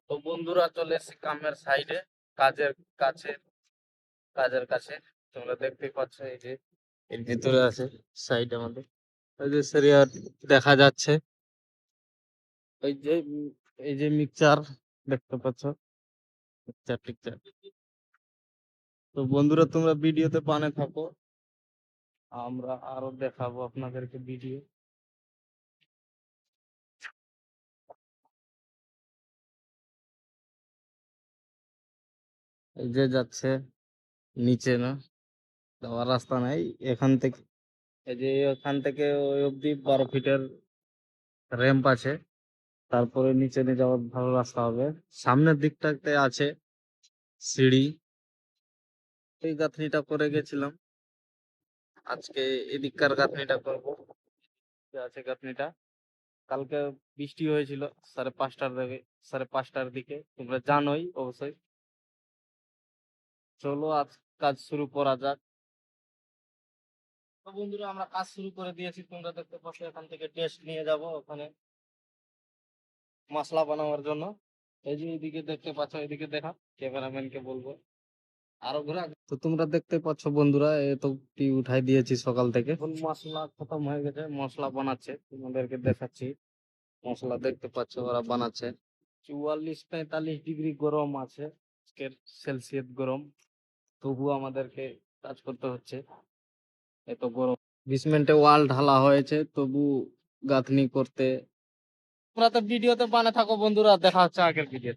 তো বন্ধুরা চলে এসেছি কামের সাইডে, কাজের কাছে কাজের কাছে। তোমরা দেখতেই পাচ্ছ, এই যে এর ভিতরে আছে সাইড আমাদের। ওই যে সিরিয়ার দেখা যাচ্ছে, ওই যে এই যে মিক্সচার দেখতে পাচ্ছ, মিক্সচার টিকচার। তো বন্ধুরা তোমরা ভিডিওতে পানে থাকো, আমরা আরো দেখাবো আপনাদেরকে ভিডিও। এই যে যাচ্ছে নিচে, না যাওয়ার রাস্তা নাই এখান থেকে। এই যে এখান থেকে ওই অব্দি 12 ফিটের র্যাম্প আছে, তারপরে নিচে নিয়ে যাওয়ার ভালো রাস্তা হবে। সামনের দিকটাতে আছে সিঁড়ি। এই গাঁথনিটা করে গেছিলাম, আজকে এদিককার গাঁথনিটা করবো। যে আছে গাঁথনিটা, কালকে বৃষ্টি হয়েছিল 5:30টার দিকে, 5:30টার দিকে, তোমরা জানোই অবশ্যই। চলো আজ কাজ শুরু করা যাক। তো বন্ধুরা আমরা কাজ শুরু করে দিয়েছি, তোমরা দেখতে পাচ্ছ। এখান থেকে টেস্ট নিয়ে যাব ওখানে মশলা বানানোর জন্য। এই যে এইদিকে দেখতে পাচ্ছ, এদিকে দেখা, ক্যামেরাম্যানকে বলবো আরো ঘোরা। তো তোমরা দেখতে পাচ্ছ বন্ধুরা, এ তো উঠাই দিয়েছি সকাল থেকে, এখন মশলা খতম হয়ে গেছে, মশলা বানাচ্ছে, তোমাদেরকে দেখাচ্ছি। মশলা দেখতে পাচ্ছ ওরা বানাচ্ছে। 44-45 ডিগ্রি গরম আছে, আজকের সেলসিয়াস গরম। তবু আমাদেরকে কাজ করতে হচ্ছে, এত গরম। বেসমেন্টে ওয়াল ঢালা হয়েছে, তবু গাঁথনি করতে। তোমরা তো ভিডিওতে বানা থাকো বন্ধুরা, দেখা হচ্ছে আগের ভিডিও।